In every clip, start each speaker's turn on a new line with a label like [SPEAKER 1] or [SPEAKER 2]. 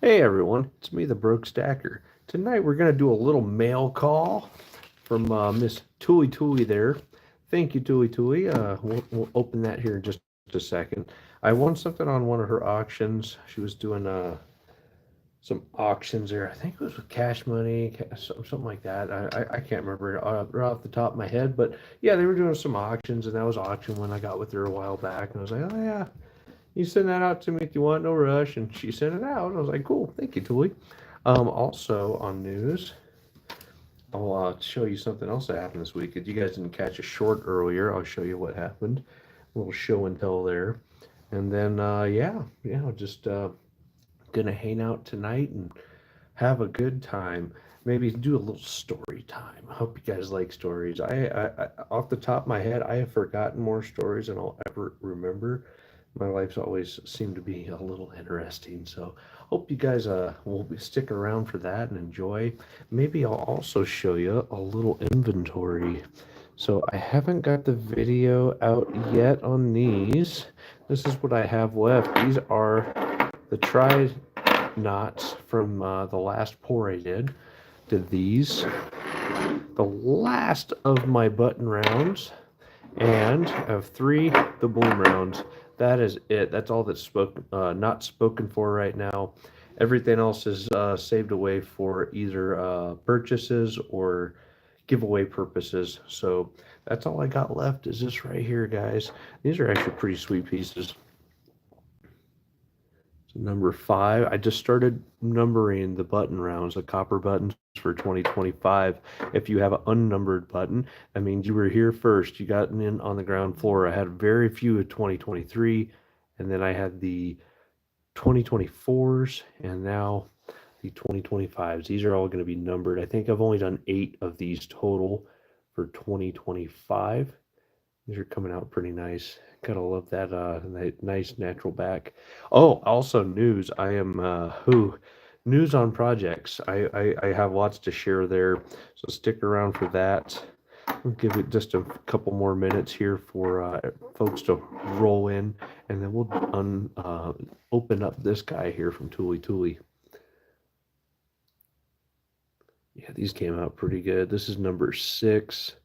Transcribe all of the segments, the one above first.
[SPEAKER 1] Hey everyone, it's me, the Broke Stacker. Tonight we're going to do a little mail call from Miss Tuli there. Thank you, Tuli. We'll open that here in just a second. I won something on one of her auctions. She was doing some auctions there. I think it was with cash money, something like that. I can't remember it right off the top of my head, but yeah, they were doing some auctions, and that was auction when I got with her a while back, and I was like, oh yeah, you send that out to me if you want, no rush. And she sent it out. And I was like, cool, thank you, Tuli. Also on news, I'll show you something else that happened this week. If you guys didn't catch a short earlier, I'll show you what happened. A little show and tell there. And then, just gonna hang out tonight and have a good time. Maybe do a little story time. I hope you guys like stories. Off the top of my head, I have forgotten more stories than I'll ever remember. My life's always seemed to be a little interesting, so hope you guys will stick around for that and enjoy. Maybe I'll also show you a little inventory. So I haven't got the video out yet on these. This is what I have left. These are the tri knots from the last pour I did these, the last of my button rounds, and I have 3 the bloom rounds. That is it. That's all that's not spoken for right now. Everything else is saved away for either purchases or giveaway purposes. So that's all I got left is this right here, guys. These are actually pretty sweet pieces. Number 5, I just started numbering the button rounds, the copper buttons for 2025. If you have an unnumbered button, that means you were here first. You got in on the ground floor. I had very few of 2023, and then I had the 2024s, and now the 2025s. These are all going to be numbered. I think I've only done 8 of these total for 2025. These are coming out pretty nice. Gotta love that nice natural back. Oh, also news. I am news on projects. I have lots to share there, so stick around for that. I'll give it just a couple more minutes here for folks to roll in, and then we'll open up this guy here from Tuli. Yeah, these came out pretty good. This is number 6.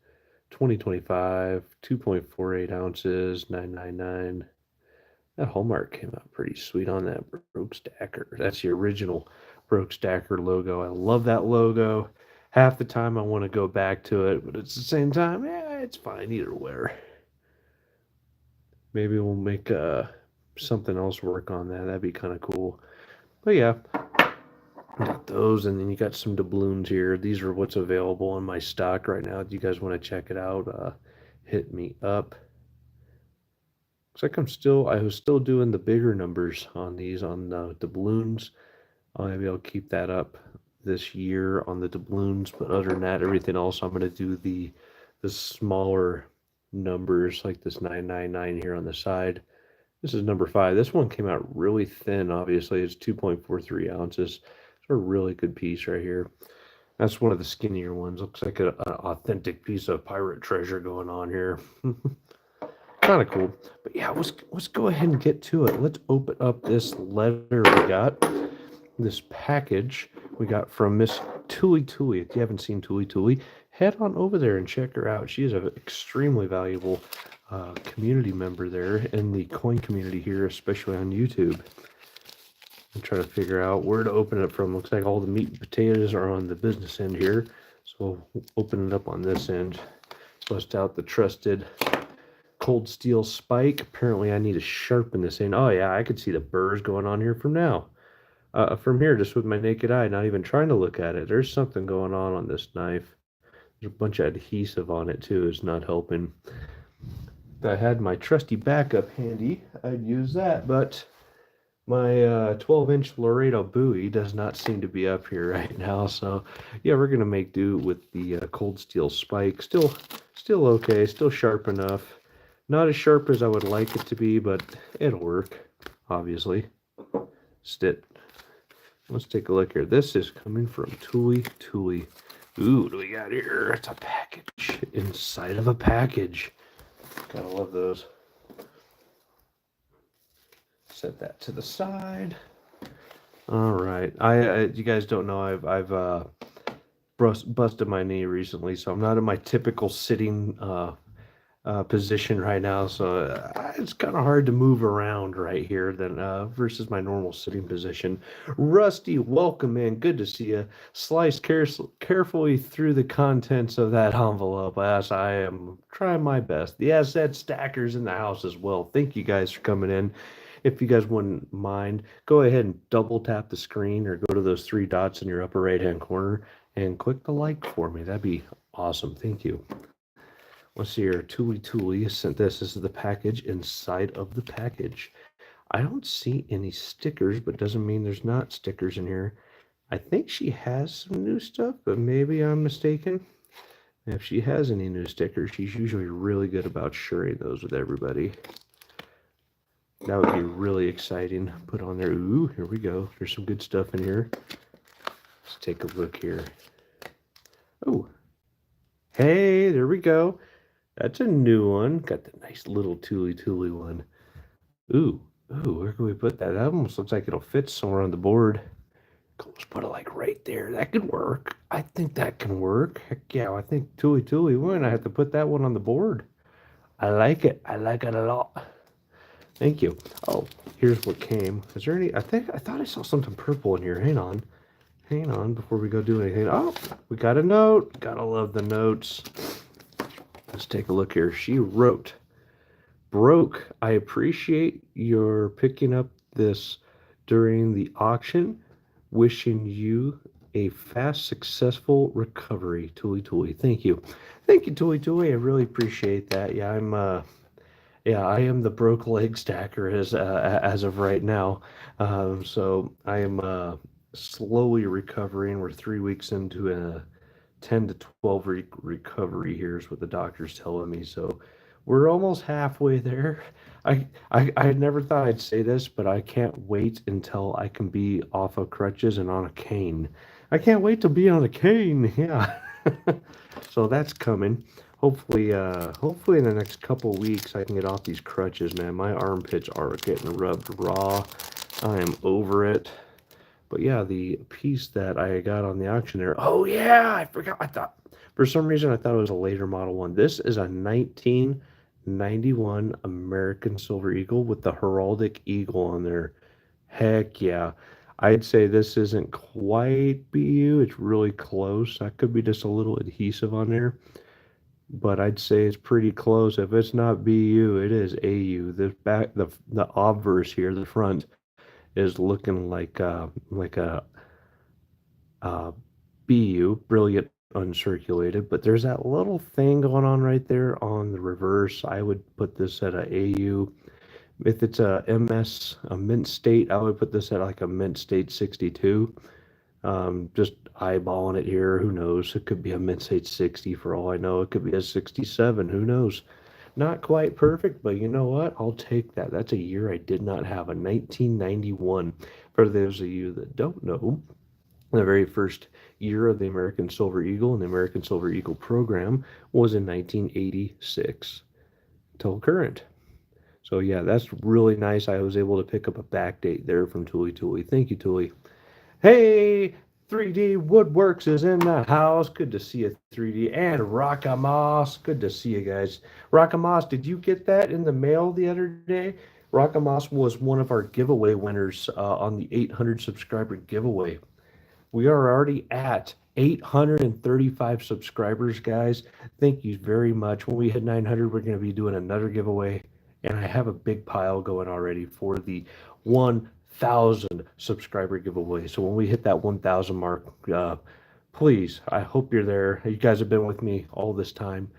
[SPEAKER 1] 2025, 2.48 ounces, 999. That Hallmark came out pretty sweet on that Broke Stacker. That's the original Broke Stacker logo. I love that logo. Half the time I want to go back to it, but at the same time, yeah, it's fine either way. Maybe we'll make something else work on that. That'd be kind of cool. But yeah, got those, and then you got some doubloons here. These are what's available in my stock right now. If you guys want to check it out, hit me up. Looks like I was still doing the bigger numbers on these on the doubloons. Maybe I'll keep that up this year on the doubloons, but other than that, everything else I'm going to do the smaller numbers like this 999 here on the side. This is number 5. This one came out really thin. Obviously, it's 2.43 ounces. A really good piece right here. That's one of the skinnier ones. Looks like an authentic piece of pirate treasure going on here. Kind of cool. But yeah, let's go ahead and get to it. Let's open up this letter we got. This package we got from Miss Tuli. If you haven't seen Tuli, head on over there and check her out. She is an extremely valuable community member there in the coin community here, especially on YouTube. I'm trying to figure out where to open it from. Looks like all the meat and potatoes are on the business end here. So we'll open it up on this end. Bust out the trusted cold steel spike. Apparently I need to sharpen this in. Oh yeah, I could see the burrs going on here from here, just with my naked eye, not even trying to look at it. There's something going on this knife. There's a bunch of adhesive on it too. It's not helping. If I had my trusty backup handy, I'd use that, but my 12-inch Laredo buoy does not seem to be up here right now, so yeah, we're gonna make do with the cold steel spike. Still okay, still sharp enough. Not as sharp as I would like it to be, but it'll work, obviously. Let's take a look here. This is coming from Tuli. Ooh, what do we got here? It's a package inside of a package. Gotta love those. Set that to the side. All right. You guys don't know I've busted my knee recently, so I'm not in my typical sitting position right now. So it's kind of hard to move around right here than versus my normal sitting position. Rusty, welcome in. Good to see you. Slice carefully through the contents of that envelope as I am trying my best. The asset stackers in the house as well. Thank you guys for coming in. If you guys wouldn't mind, go ahead and double tap the screen or go to those three dots in your upper right hand corner and click the like for me. That'd be awesome. Thank you. Let's see here. Tuli sent this. This is the package inside of the package. I don't see any stickers, but doesn't mean there's not stickers in here. I think she has some new stuff, but maybe I'm mistaken. If she has any new stickers, she's usually really good about sharing those with everybody. That would be really exciting. Put on there. Ooh, here we go. There's some good stuff in here. Let's take a look here. Oh, hey, there we go. That's a new one. Got the nice little Tuli one. Ooh, where can we put that? That almost looks like it'll fit somewhere on the board. Let's put it like right there. That could work. I think that can work. Heck yeah, I think Tuli one. I have to put that one on the board. I like it. I like it a lot. Thank you. Oh, here's what came. Is there any? I thought I saw something purple in here. Hang on before we go do anything. Oh, we got a note. Gotta love the notes. Let's take a look here. She wrote, "Broke, I appreciate your picking up this during the auction. Wishing you a fast, successful recovery, Tuli. Thank you. Thank you, Tuli. I really appreciate that. Yeah, I am the broke leg stacker as of right now. So I am slowly recovering. We're 3 weeks into a 10 to 12 week recovery here is what the doctor's telling me. So we're almost halfway there. I never thought I'd say this, but I can't wait until I can be off of crutches and on a cane. I can't wait to be on a cane. Yeah. So that's coming. Hopefully in the next couple weeks I can get off these crutches, man. My armpits are getting rubbed raw. I am over it. But yeah, the piece that I got on the auction there. Oh yeah, I forgot. I thought for some reason I thought it was a later model one. This is a 1991 American Silver Eagle with the heraldic eagle on there. Heck yeah. I'd say this isn't quite BU. It's really close. That could be just a little adhesive on there, but I'd say it's pretty close. If it's not BU, it is AU. The obverse here, the front, is looking like a uh, BU, brilliant uncirculated, but there's that little thing going on right there on the reverse. I would put this at a AU. If it's a MS, a mint state, I would put this at like a mint state 62. Just eyeballing it here. Who knows? It could be a mint state 60 for all I know. It could be a 67. Who knows? Not quite perfect, but you know what? I'll take that. That's a year I did not have, a 1991. For those of you that don't know, the very first year of the American Silver Eagle and the American Silver Eagle program was in 1986 till current. So yeah, that's really nice. I was able to pick up a back date there from Tuli. Thank you, Tuli. Hey, 3D Woodworks is in the house. Good to see you, 3D. And Rockamoss. Good to see you guys. Rockamoss, did you get that in the mail the other day? Rockamoss was one of our giveaway winners on the 800 subscriber giveaway. We are already at 835 subscribers, guys. Thank you very much. When we hit 900, we're going to be doing another giveaway. And I have a big pile going already for the 1,000 subscriber giveaway. So when we hit that 1,000 mark, please, I hope you're there. You guys have been with me all this time.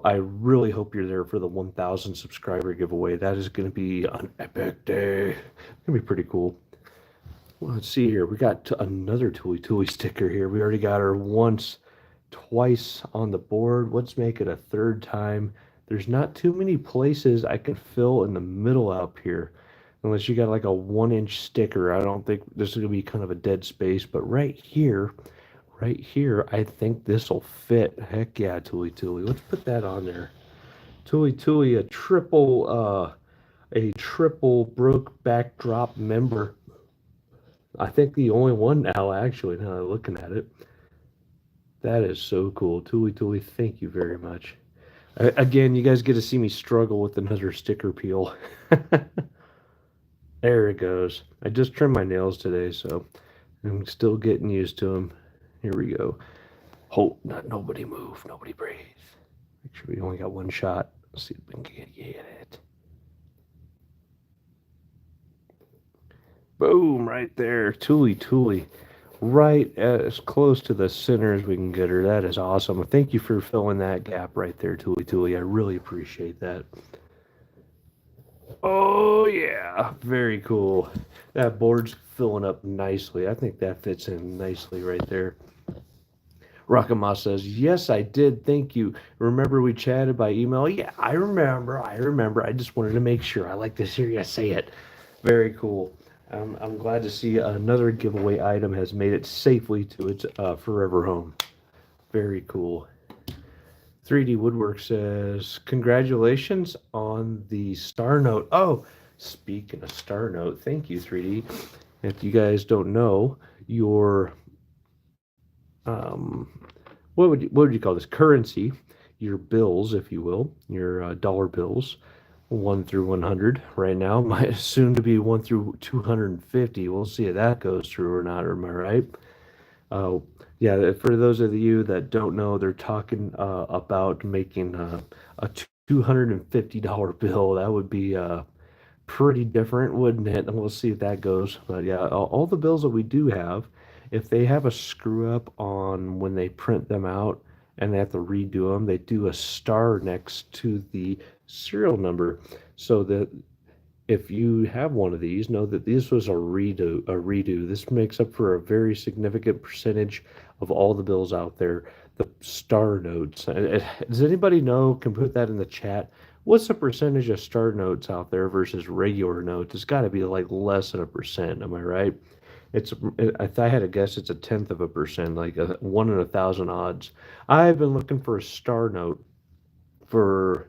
[SPEAKER 1] I really hope you're there for the 1,000 subscriber giveaway. That is going to be an epic day. It's going to be pretty cool. Well, let's see here. We got another Tuli sticker here. We already got her once, twice on the board. Let's make it a third time. There's not too many places I can fill in the middle up here. Unless you got like a 1-inch sticker. I don't think this is going to be kind of a dead space. But right here, I think this will fit. Heck yeah, Tuli. Let's put that on there. Tuli, a triple broke backdrop member. I think the only one now, actually, now that I'm looking at it. That is so cool. Tuli Tuli, thank you very much. Again, you guys get to see me struggle with another sticker peel. There it goes. I just trimmed my nails today, so I'm still getting used to them. Here we go. Hold, not nobody move, nobody breathe. Make sure we only got one shot. Let's see if we can get it. Boom, right there. Tuli Tuli. Right as close to the center as we can get her. That is awesome. Thank you for filling that gap right there, Tuli Tuli. I really appreciate that. Oh, yeah. Very cool. That board's filling up nicely. I think that fits in nicely right there. Rakama says, yes, I did. Thank you. Remember we chatted by email? Yeah, I remember. I remember. I just wanted to make sure. I like to hear you say it. Very cool. I'm glad to see another giveaway item has made it safely to its forever home. Very cool. 3D Woodwork says, congratulations on the Star Note. Oh, speaking of Star Note, thank you, 3D. If you guys don't know, your um, what would you call this currency? Your bills, if you will, your dollar bills, 1 through 100 right now. Might soon to be 1 through 250. We'll see if that goes through or not. Am I right? Uh, yeah, for those of you that don't know, they're talking about making a $250 bill. That would be pretty different, wouldn't it? And we'll see if that goes. But yeah, all the bills that we do have, if they have a screw up on when they print them out and they have to redo them, they do a star next to the serial number so that if you have one of these, know that this was a redo. A redo. This makes up for a very significant percentage of all the bills out there. The star notes. Does anybody know? Can put that in the chat. What's the percentage of star notes out there versus regular notes? It's got to be like less than a percent. Am I right? It's. If I had to guess, it's a tenth of a percent, like 1 in 1,000 odds. I've been looking for a star note for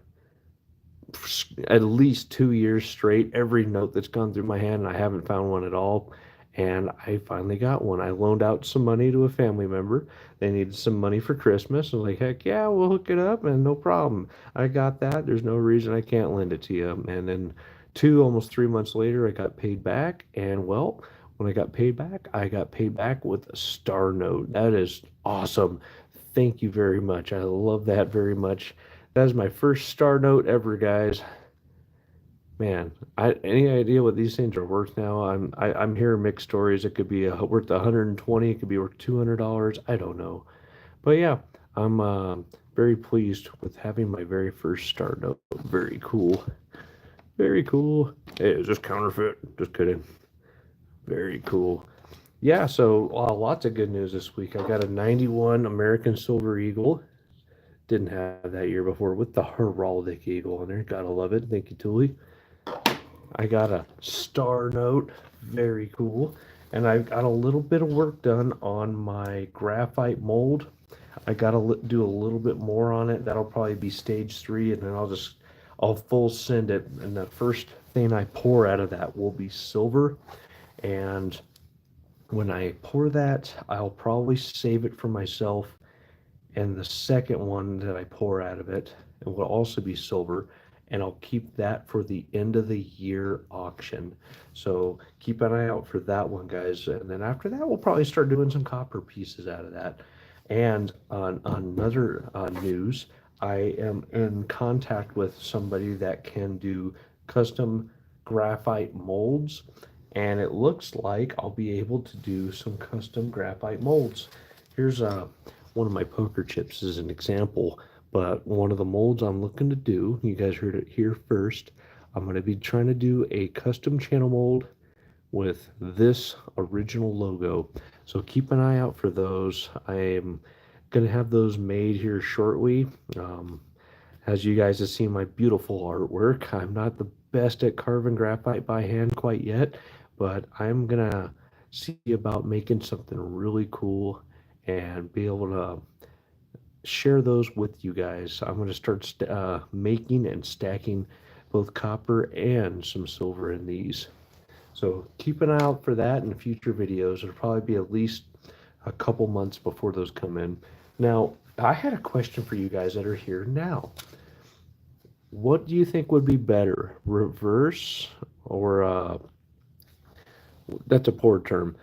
[SPEAKER 1] at least 2 years straight, every note that's gone through my hand, and I haven't found one at all. And I finally got one. I loaned out some money to a family member. They needed some money for Christmas. I was like, heck yeah, we'll hook it up, and no problem. I got that. There's no reason I can't lend it to you. And then almost 3 months later, I got paid back. And well, when I got paid back with a star note. That is awesome. Thank you very much. I love that very much. That is my first star note ever, guys. Man, any idea what these things are worth now? I'm hearing mixed stories. It could be worth 120. It could be worth $200. I don't know, but yeah, I'm very pleased with having my very first star note. Very cool. Very cool. Hey, is this counterfeit? Just kidding. Very cool. Yeah, so lots of good news this week. I got a 91 American Silver Eagle. Didn't have that year before with the heraldic eagle on there. Gotta love it. Thank you, Tuli. I got a star note. Very cool. And I've got a little bit of work done on my graphite mold. I gotta do a little bit more on it. That'll probably be stage 3, and then I'll full send it. And the first thing I pour out of that will be silver. And when I pour that, I'll probably save it for myself, and the second one that I pour out of it, it will also be silver, and I'll keep that for the end of the year auction. So keep an eye out for that one, guys. And then after that, we'll probably start doing some copper pieces out of that. And on another news, I am in contact with somebody that can do custom graphite molds, and it looks like I'll be able to do some custom graphite molds. Here's one of my poker chips as an example, but one of the molds I'm looking to do, you guys heard it here first. I'm going to be trying to do a custom channel mold with this original logo. So keep an eye out for those. I am going to have those made here shortly. As you guys have seen my beautiful artwork, I'm not the best at carving graphite by hand quite yet, but I'm going to see about making something really cool and be able to share those with you guys. I'm going to start making and stacking both copper and some silver in these. So keep an eye out for that in future videos. It'll probably be at least a couple months before those come in. Now, I had a question for you guys that are here now. What do you think would be better, reverse or that's a poor term,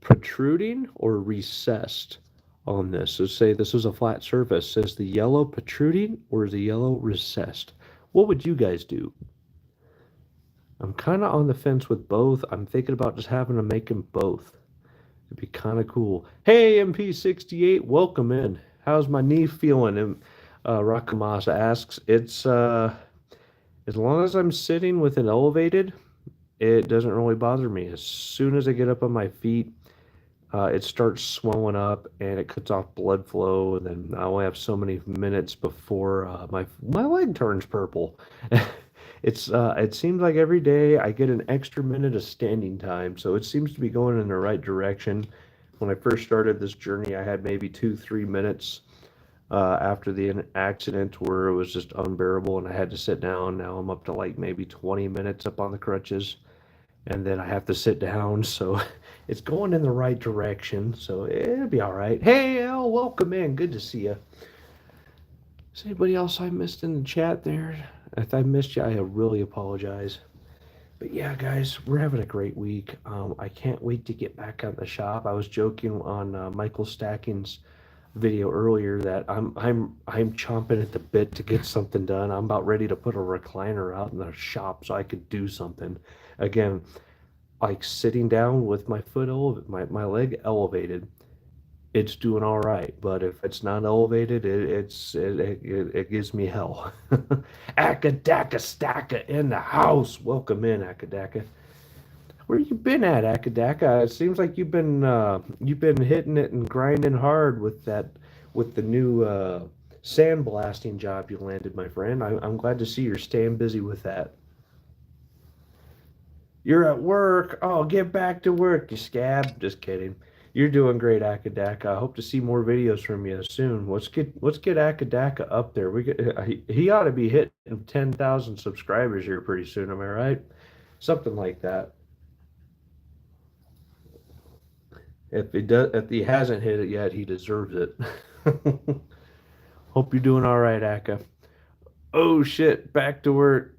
[SPEAKER 1] protruding or recessed on this? So say this is a flat surface. Is the yellow protruding or is the yellow recessed? What would you guys do? I'm kind of on the fence with both. I'm thinking about just having to make them both. It'd be kind of cool. Hey, MP68, welcome in. How's my knee feeling? And Rakamasa asks, it's as long as I'm sitting with it elevated, it doesn't really bother me. As soon as I get up on my feet, it starts swelling up and it cuts off blood flow. And then I only have so many minutes before my leg turns purple. It seems like every day I get an extra minute of standing time, so it seems to be going in the right direction. When I first started this journey, I had maybe 2-3 minutes after the accident where it was just unbearable and I had to sit down. Now I'm up to like maybe 20 minutes up on the crutches and then I have to sit down. So it's going in the right direction. So it'll be all right. Hey, Al, welcome in. Good to see you. Is anybody else I missed in the chat there? If I missed you, I really apologize. But yeah, guys, we're having a great week. I can't wait to get back on the shop. I was joking on Michael Stacking's video earlier that I'm chomping at the bit to get something done. I'm about ready to put a recliner out in the shop so I could do something. Again, like sitting down with my foot my leg elevated, it's doing all right. But if it's not elevated, it gives me hell. Akadaka Stacka in the house. Welcome in, Akadaka. Where you been at, Akadaka? It seems like you've been hitting it and grinding hard with the new sandblasting job you landed, my friend. I'm glad to see you're staying busy with that. You're at work. Oh, get back to work, you scab. Just kidding. You're doing great, Akadaka. I hope to see more videos from you soon. Let's get Akadaka up there. He ought to be hitting 10,000 subscribers here pretty soon. Am I right? Something like that. If he hasn't hit it yet, he deserves it. Hope you're doing all right, Aka. Oh shit, back to work.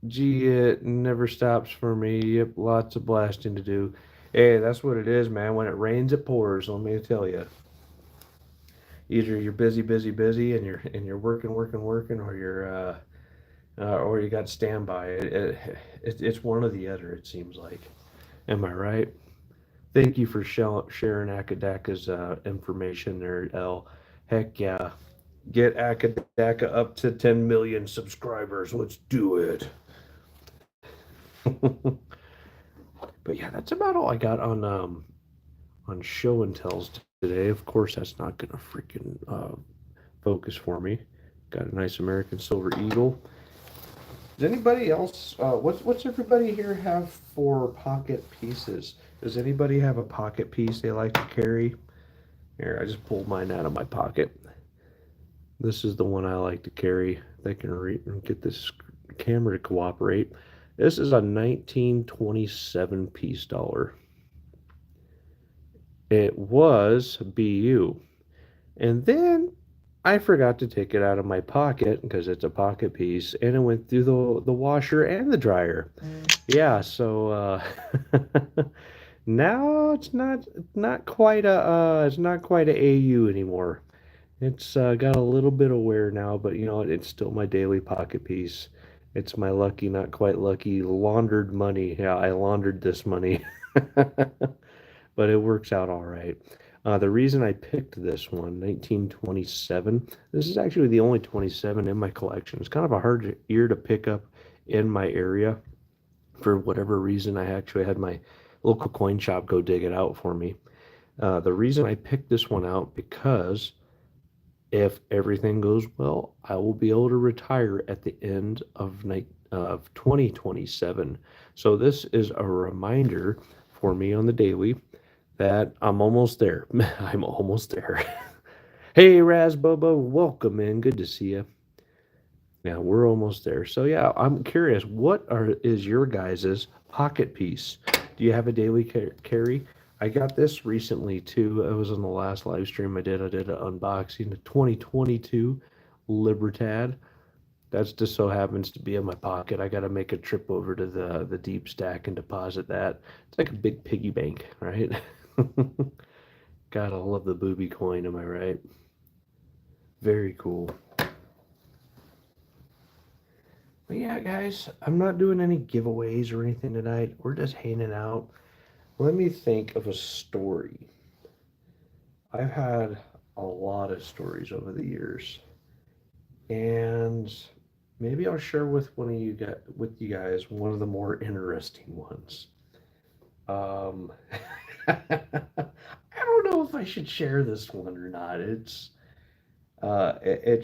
[SPEAKER 1] Gee, it never stops for me. Yep, lots of blasting to do. Hey, that's what it is, man. When it rains, it pours. Let me tell you. Either you're busy, busy, busy, and you're working, working, working, or you got standby. It's one or the other. It seems like. Am I right? Thank you for sharing Akadaka's information there, L. Heck yeah. Get Akadaka up to 10 million subscribers. Let's do it. But yeah, that's about all I got on show and tells today. Of course, that's not gonna freaking focus for me. Got a nice American Silver Eagle. Does anybody else? What's everybody here have for pocket pieces? Does anybody have a pocket piece they like to carry? Here, I just pulled mine out of my pocket. This is the one I like to carry. They can get this camera to cooperate. This is a 1927 piece dollar. It was BU. And then I forgot to take it out of my pocket because it's a pocket piece, and it went through the washer and the dryer. Yeah, so now it's not quite a AU anymore. It's got a little bit of wear now, but you know it's still my daily pocket piece. It's my lucky, not quite lucky, laundered money. Yeah, I laundered this money, but it works out all right. The reason I picked this one, 1927, this is actually the only 27 in my collection. It's kind of a hard ear to pick up in my area. For whatever reason, I actually had my local coin shop go dig it out for me. The reason I picked this one out because if everything goes well, I will be able to retire at the end of 2027. So this is a reminder for me on the daily that I'm almost there. I'm almost there. Hey, Raz Bobo, welcome in. Good to see you. Yeah, we're almost there. So yeah, I'm curious, is your guys's pocket piece? Do you have a daily carry? I got this recently too. It was on the last live stream I did. I did an unboxing of 2022 Libertad. That's just so happens to be in my pocket. I got to make a trip over to the deep stack and deposit that. It's like a big piggy bank, right? Gotta love the booby coin, am I right? Very cool. But yeah, guys, I'm not doing any giveaways or anything tonight. We're just hanging out. Let me think of a story. I've had a lot of stories over the years, and maybe I'll share with you guys one of the more interesting ones. Um, I don't know if I should share this one or not. It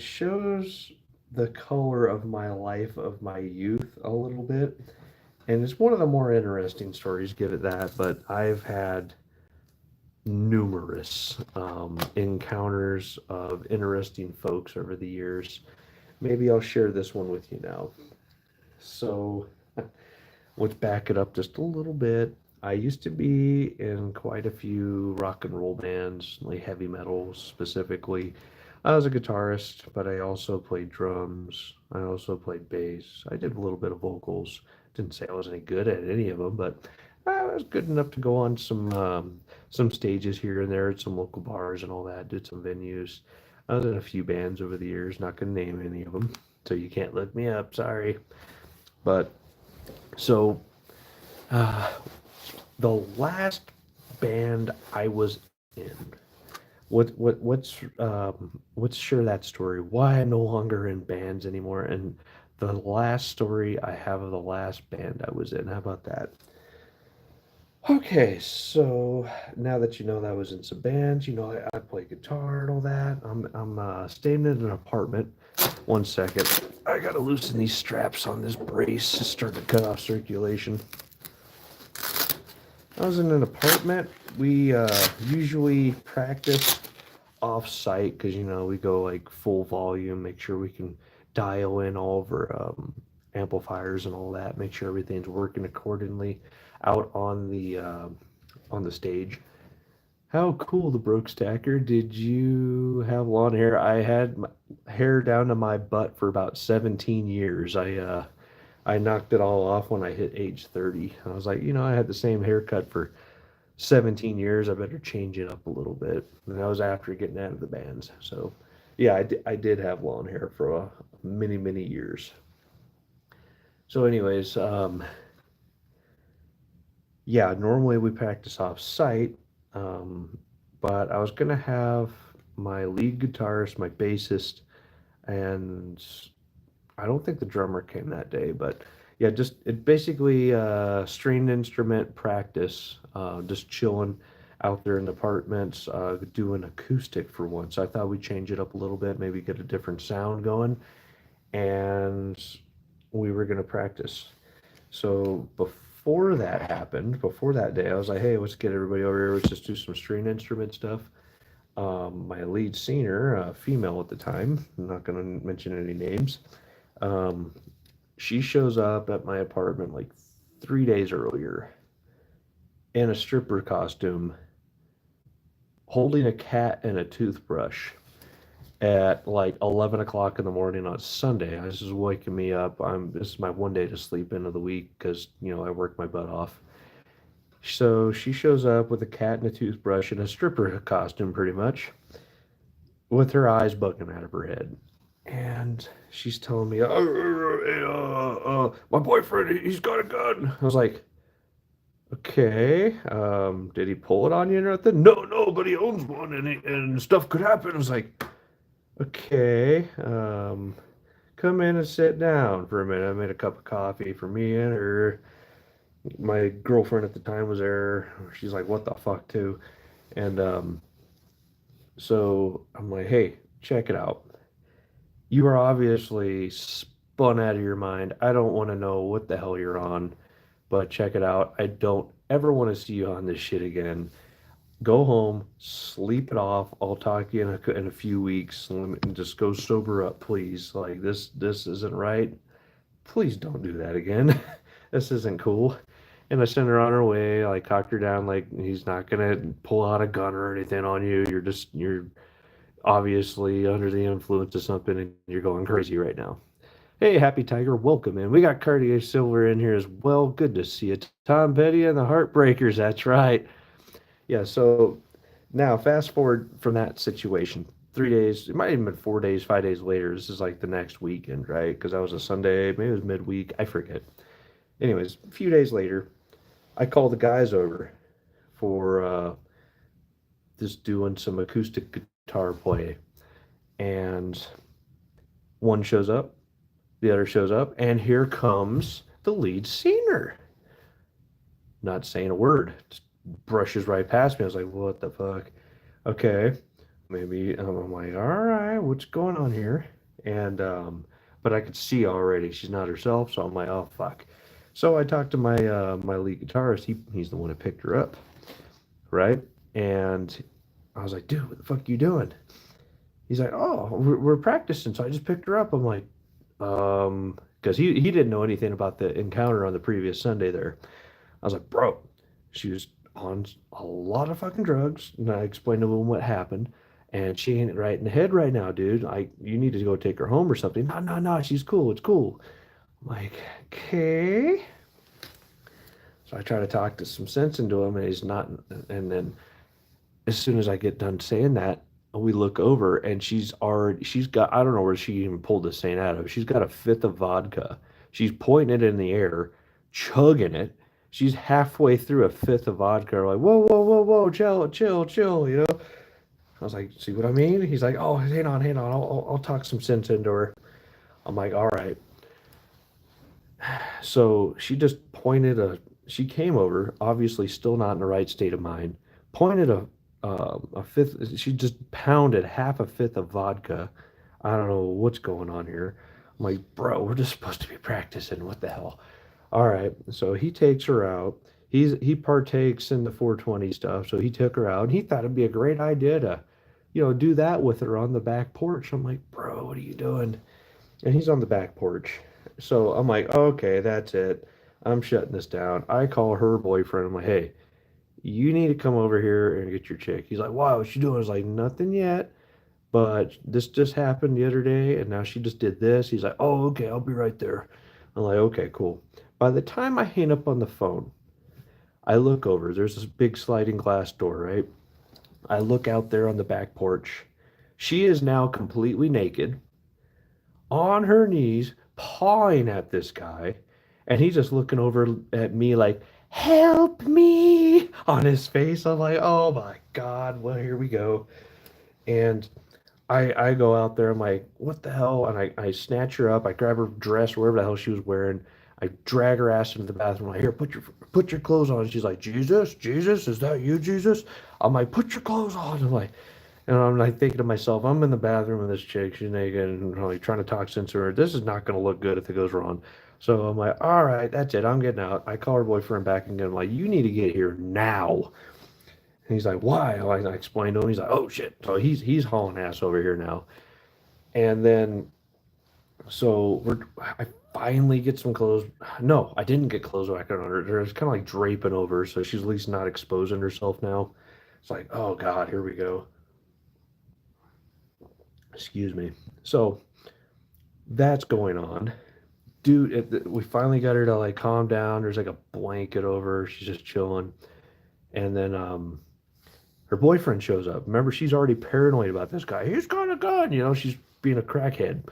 [SPEAKER 1] shows the color of my life of my youth a little bit, and it's one of the more interesting stories. Give it that, but I've had numerous encounters of interesting folks over the years. Maybe I'll share this one with you now. So, let's back it up just a little bit. I used to be in quite a few rock and roll bands, like heavy metal specifically. I was a guitarist, but I also played drums. I also played bass. I did a little bit of vocals. Didn't say I was any good at any of them, but I was good enough to go on some stages here and there at some local bars and all that. Did some venues. I was in a few bands over the years. Not gonna name any of them, so you can't look me up. Sorry, but so uh, the last band I was in. What's share that story? Why I'm no longer in bands anymore, and the last story I have of the last band I was in. How about that? Okay, so now that you know that I was in some bands, I play guitar and all that. I'm staying in an apartment. One second, I gotta loosen these straps on this brace to start to cut off circulation. I was in an apartment. We usually practice off site because we go like full volume, make sure we can dial in all of our amplifiers and all that, make sure everything's working accordingly out on the stage. How cool, the Broke Stacker. Did you have long hair? I had my hair down to my butt for about 17 years. I knocked it all off when I hit age 30. I was like, I had the same haircut for 17 years. I better change it up a little bit. And that was after getting out of the bands. So, yeah, I did have long hair for many, many years. So, anyways, yeah, normally we practice off site, um, but I was gonna have my lead guitarist, my bassist, and I don't think the drummer came that day, but yeah, just it basically stringed instrument practice, just chilling out there in the apartments, doing acoustic for once. I thought we'd change it up a little bit, maybe get a different sound going, and we were gonna practice. So before that happened, before that day, I was like, hey, let's get everybody over here. Let's just do some string instrument stuff. My lead singer, female at the time, I'm not gonna mention any names. Um, she shows up at my apartment like 3 days earlier in a stripper costume, holding a cat and a toothbrush at like 11 o'clock in the morning on Sunday. This is waking me up. This is my one day to sleep into the week because I work my butt off. So she shows up with a cat and a toothbrush and a stripper costume, pretty much, with her eyes bugging out of her head. And she's telling me, my boyfriend, he's got a gun. I was like, okay, did he pull it on you or nothing? No, no, but he owns one, and stuff could happen. I was like, okay, come in and sit down for a minute. I made a cup of coffee for me and her. My girlfriend at the time was there. She's like, what the fuck, too? And so I'm like, hey, check it out. You are obviously spun out of your mind. I don't want to know what the hell you're on, but check it out. I don't ever want to see you on this shit again. Go home, sleep it off. I'll talk to you in a few weeks, and just go sober up, please. Like this isn't right. Please don't do that again. This isn't cool. And I sent her on her way. I like cocked her down, like he's not gonna pull out a gun or anything on you. You're obviously under the influence of something and you're going crazy right now. Hey, Happy Tiger, welcome in. We got Cartier Silver in here as well. Good to see you. Tom Petty and the Heartbreakers, that's right. Yeah, so now fast forward from that situation. 3 days, it might have even been 4 days, 5 days later. This is like the next weekend, right? Because that was a Sunday, maybe it was midweek, I forget. Anyways, a few days later, I called the guys over for just doing some acoustic guitar play. And one shows up, the other shows up, and here comes the lead singer. Not saying a word, just brushes right past me. I was like, what the fuck? Okay, maybe I'm like, all right, what's going on here? And but I could see already she's not herself, so I'm like, oh fuck. So I talked to my lead guitarist. He's the one that picked her up, right? And I was like, dude, what the fuck are you doing? He's like, oh, we're practicing. So I just picked her up. I'm like, because he didn't know anything about the encounter on the previous Sunday there. I was like, bro, she was on a lot of fucking drugs. And I explained to him what happened. And she ain't right in the head right now, dude. You need to go take her home or something. No, no, no, she's cool. It's cool. I'm like, okay. So I try to talk to some sense into him, and he's not. And then as soon as I get done saying that, we look over and she's got, I don't know where she even pulled this thing out of. She's got a fifth of vodka. She's pointing it in the air, chugging it. She's halfway through a fifth of vodka. We're like, whoa, whoa, whoa, whoa, chill, chill, chill, you know? I was like, see what I mean? He's like, oh, hang on, hang on. I'll talk some sense into her. I'm like, all right. So she came over, obviously still not in the right state of mind, pointed a fifth, she just pounded half a fifth of vodka. I don't know what's going on here. I'm like, bro, we're just supposed to be practicing. What the hell? All right. So he takes her out. He partakes in the 420 stuff. So he took her out and he thought it'd be a great idea to, do that with her on the back porch. I'm like, bro, what are you doing? And he's on the back porch. So I'm like, okay, that's it. I'm shutting this down. I call her boyfriend. I'm like, hey, you need to come over here and get your chick. He's like, wow, what you doing? I was like, nothing yet, but this just happened the other day, and now she just did this. He's like, oh, okay, I'll be right there. I'm like, okay, cool. By the time I hang up on the phone, I look over. There's this big sliding glass door, right? I look out there on the back porch. She is now completely naked, on her knees, pawing at this guy, and he's just looking over at me like, help me on his face. I'm like, oh my God, well, here we go. And I go out there, I'm like, what the hell? And I snatch her up, I grab her dress, wherever the hell she was wearing. I drag her ass into the bathroom. I'm like, here, put your clothes on. And she's like, Jesus, Jesus, is that you, Jesus? I'm like, put your clothes on. I'm like thinking to myself, I'm in the bathroom with this chick, she's naked, and I'm like trying to talk sense to her. This is not gonna look good if it goes wrong. So I'm like, all right, that's it. I'm getting out. I call her boyfriend back and I'm like, you need to get here now. And he's like, why? I explained to him. He's like, oh shit. So he's hauling ass over here now. And then I finally get some clothes. No, I didn't get clothes back on her. There's kind of like draping over her, so she's at least not exposing herself now. It's like, oh God, here we go. Excuse me. So that's going on. Dude, we finally got her to like calm down. There's like a blanket over her. She's just chilling. And then her boyfriend shows up. Remember, she's already paranoid about this guy. He's got a gun. She's being a crackhead.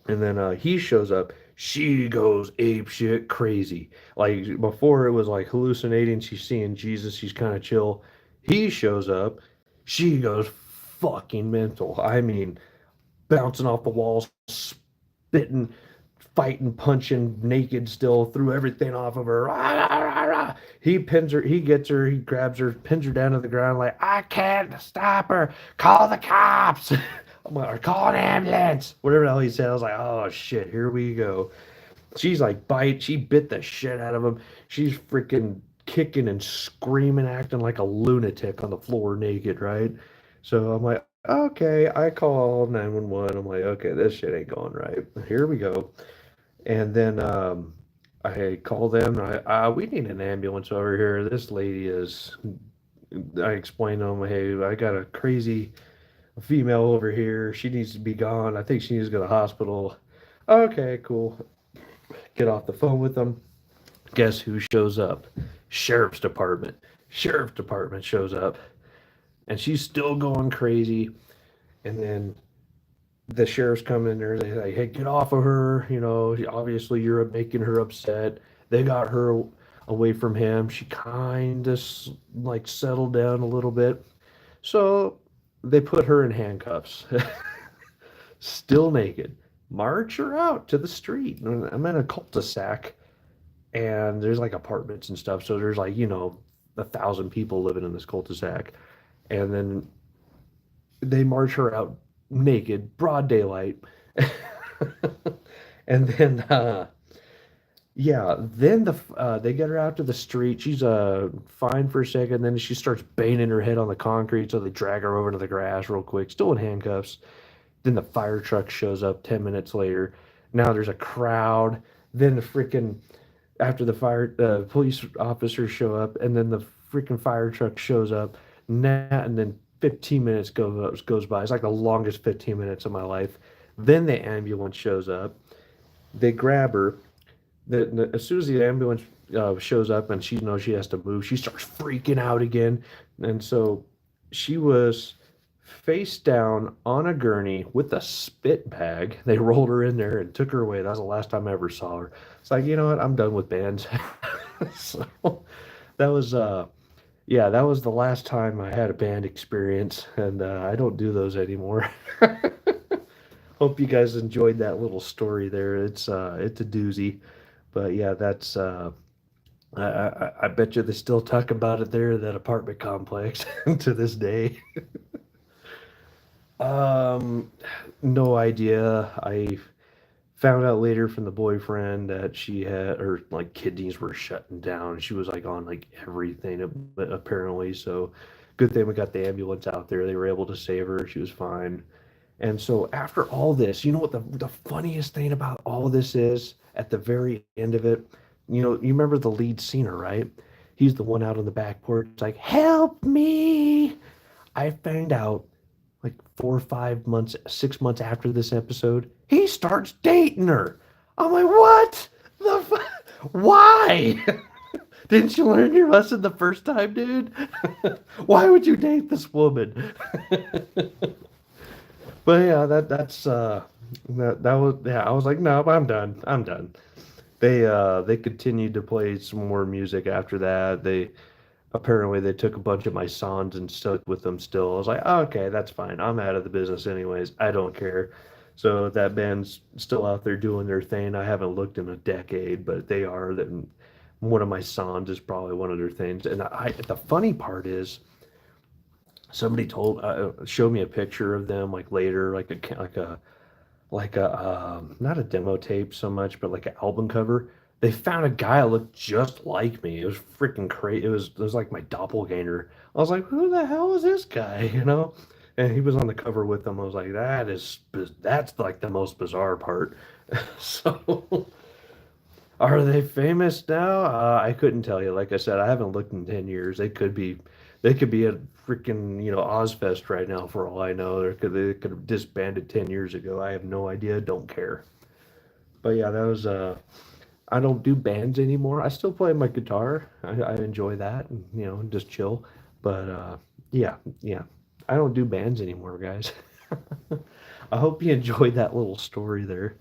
[SPEAKER 1] And then he shows up. She goes ape shit crazy. Like before, it was like hallucinating. She's seeing Jesus. She's kind of chill. He shows up. She goes fucking mental. I mean, bouncing off the walls, spitting, fighting, punching, naked still, threw everything off of her. Rah, rah, rah. He pins her, he gets her, he grabs her, pins her down to the ground like, I can't stop her. Call the cops. I'm like, or call an ambulance. Whatever the hell he said. I was like, oh shit, here we go. She's like she bit the shit out of him. She's freaking kicking and screaming, acting like a lunatic on the floor naked, right? So I'm like, okay, I call 911. I'm like, okay, this shit ain't going right. Here we go. And then I call them. We need an ambulance over here. This lady is. I explain to them, hey, I got a crazy female over here. She needs to be gone. I think she needs to go to the hospital. Okay, cool. Get off the phone with them. Guess who shows up? Sheriff's department. Sheriff's department shows up, and she's still going crazy. And then the sheriff's coming in there. They say, "Hey, get off of her! You know, obviously you're making her upset." They got her away from him. She kind of like settled down a little bit. So they put her in handcuffs, still naked. March her out to the street. I'm in a cul-de-sac, and there's like apartments and stuff. So there's like 1,000 people living in this cul-de-sac, and then they march her out naked, broad daylight, and then yeah, then they get her out to the street. She's fine for a second, then she starts banging her head on the concrete, so they drag her over to the grass real quick, still in handcuffs. Then the fire truck shows up 10 minutes later. Now there's a crowd. Then the freaking after the fire police officers show up, and then the freaking fire truck shows up. And then 15 minutes goes by. It's like the longest 15 minutes of my life. Then the ambulance shows up. They grab her. As soon as the ambulance shows up and she knows she has to move, she starts freaking out again. And so she was face down on a gurney with a spit bag. They rolled her in there and took her away. That was the last time I ever saw her. It's like, you know what? I'm done with bands. So that was yeah, that was the last time I had a band experience, and I don't do those anymore. Hope you guys enjoyed that little story there. It's a doozy, but yeah, that's I bet you they still talk about it there, that apartment complex to this day. Um, no idea. I found out later from the boyfriend that she had her like kidneys were shutting down. She was like on like everything apparently. So good thing we got the ambulance out there. They were able to save her. She was fine. And so after all this, you know what the funniest thing about all this is at the very end of it? You remember the lead singer, right? He's the one out on the back porch. It's like, help me. I found out like 4 or 5 months, 6 months after this episode, he starts dating her. I'm like, what? Why? Didn't you learn your lesson the first time, dude? Why would you date this woman? But yeah, that was, yeah. I was like, no, I'm done. I'm done. They continued to play some more music after that. Apparently they took a bunch of my songs and stuck with them still. I was like, oh, okay, that's fine. I'm out of the business anyways. I don't care. So that band's still out there doing their thing. I haven't looked in a decade, but they are. That one of my songs is probably one of their things. And the funny part is, somebody showed me a picture of them like later, like a not a demo tape so much, but like an album cover. They found a guy that looked just like me. It was freaking crazy. It was like my doppelganger. I was like, who the hell is this guy? And he was on the cover with them. I was like, that's like the most bizarre part. So are they famous now? I couldn't tell you. Like I said, I haven't looked in 10 years. They could be at freaking, Ozfest right now for all I know. They could have disbanded 10 years ago. I have no idea. Don't care. But yeah, that was I don't do bands anymore. I still play my guitar. I enjoy that, and just chill. But yeah, yeah, I don't do bands anymore, guys. I hope you enjoyed that little story there.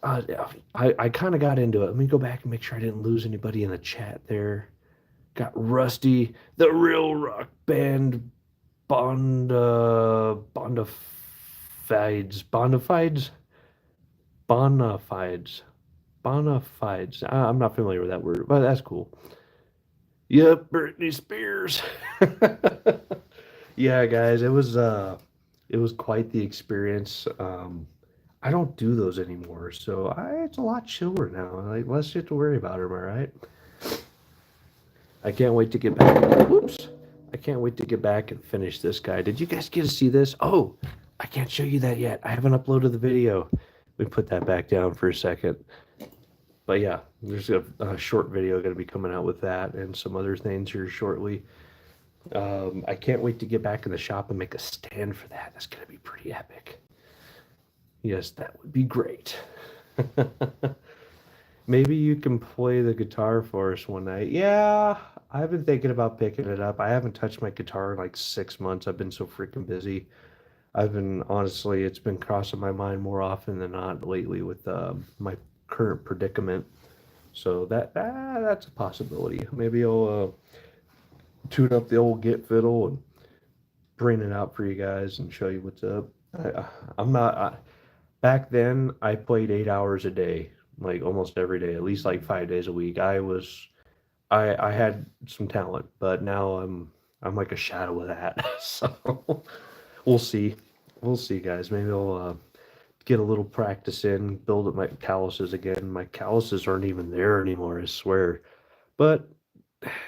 [SPEAKER 1] Yeah, I kind of got into it. Let me go back and make sure I didn't lose anybody in the chat there. Got Rusty, the real rock band, Bondafides, Bonafides, Bonafides. I'm not familiar with that word, but that's cool. Yep, Britney Spears. Yeah, guys, it was quite the experience. I don't do those anymore, so it's a lot chiller now. Like, less shit to worry about, am I right? I can't wait to get back. Whoops. I can't wait to get back and finish this guy. Did you guys get to see this? Oh, I can't show you that yet. I haven't uploaded the video. We put that back down for a second. But yeah, there's a short video going to be coming out with that and some other things here shortly. I can't wait to get back in the shop and make a stand for that. That's going to be pretty epic. Yes, that would be great. Maybe you can play the guitar for us one night. Yeah, I've been thinking about picking it up. I haven't touched my guitar in like 6 months. I've been so freaking busy. I've been honestly, it's been crossing my mind more often than not lately with my current predicament. So that's a possibility. Maybe I'll tune up the old Git fiddle and bring it out for you guys and show you what's up. I, I'm not. Back then, I played 8 hours a day, like almost every day, at least like 5 days a week. I had some talent, but now I'm like a shadow of that. So we'll see. We'll see, guys. Maybe I'll get a little practice in, build up my calluses again. My calluses aren't even there anymore, I swear. But,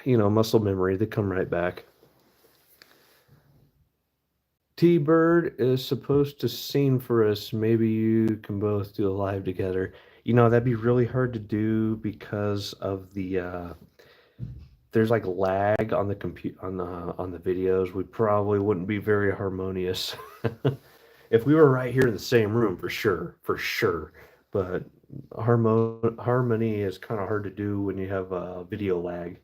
[SPEAKER 1] muscle memory, they come right back. T-Bird is supposed to sing for us. Maybe you can both do a live together. That'd be really hard to do because of there's like lag on the compute on the videos. We probably wouldn't be very harmonious. If we were right here in the same room, for sure, for sure. But harmony is kind of hard to do when you have video lag.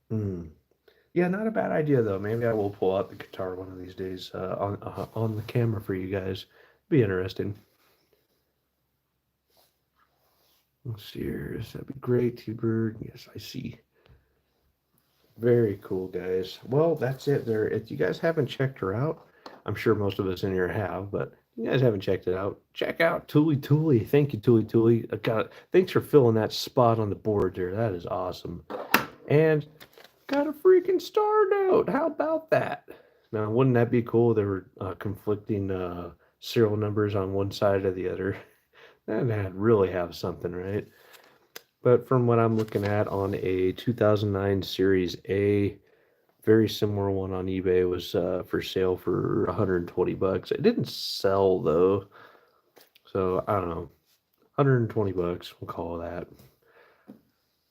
[SPEAKER 1] Hmm. Yeah, not a bad idea though. Maybe I will pull out the guitar one of these days on the camera for you guys. Be interesting. Let's see here. That'd be great, T-Bird. Yes, I see. Very cool, guys. Well, that's it there. If you guys haven't checked her out, I'm sure most of us in here have, but if you guys haven't checked it out, check out Tuli Tuli. Thank you, Tuli Tuli. Thanks for filling that spot on the board there. That is awesome. And got a freaking star note. How about that? Now, wouldn't that be cool? There were conflicting serial numbers on one side or the other. That'd really have something, right? But from what I'm looking at on a 2009 Series A, very similar one on eBay was for sale for 120 bucks. It didn't sell though, so I don't know. 120 bucks, we'll call that.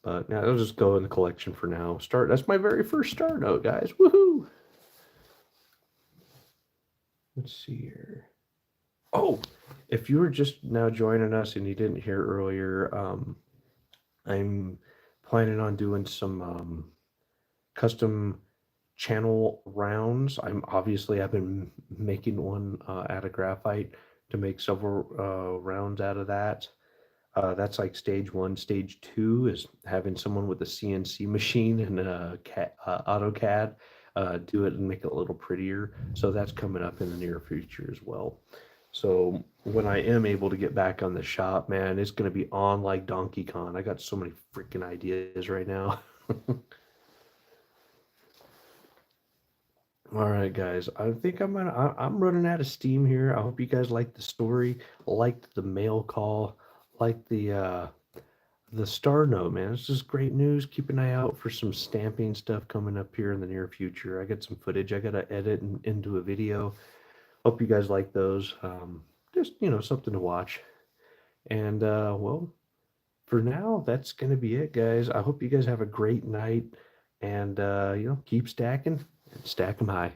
[SPEAKER 1] But now it'll just go in the collection for now. That's my very first star note, guys. Woohoo! Let's see here. Oh, if you were just now joining us and you didn't hear earlier, I'm planning on doing some custom channel rounds. I've been making one out of graphite to make several rounds out of that. That's like stage one. Stage two is having someone with a CNC machine and a AutoCAD do it and make it a little prettier. So that's coming up in the near future as well. So when I am able to get back on the shop, man, it's going to be on like Donkey Kong. I got so many freaking ideas right now. All right, guys. I think I'm running out of steam here. I hope you guys liked the story, liked the mail call, liked the star note, man. It's just great news. Keep an eye out for some stamping stuff coming up here in the near future. I got some footage I gotta edit into a video. Hope you guys like those. Just something to watch. And well, for now, that's gonna be it, guys. I hope you guys have a great night, and keep stacking and stack 'em high.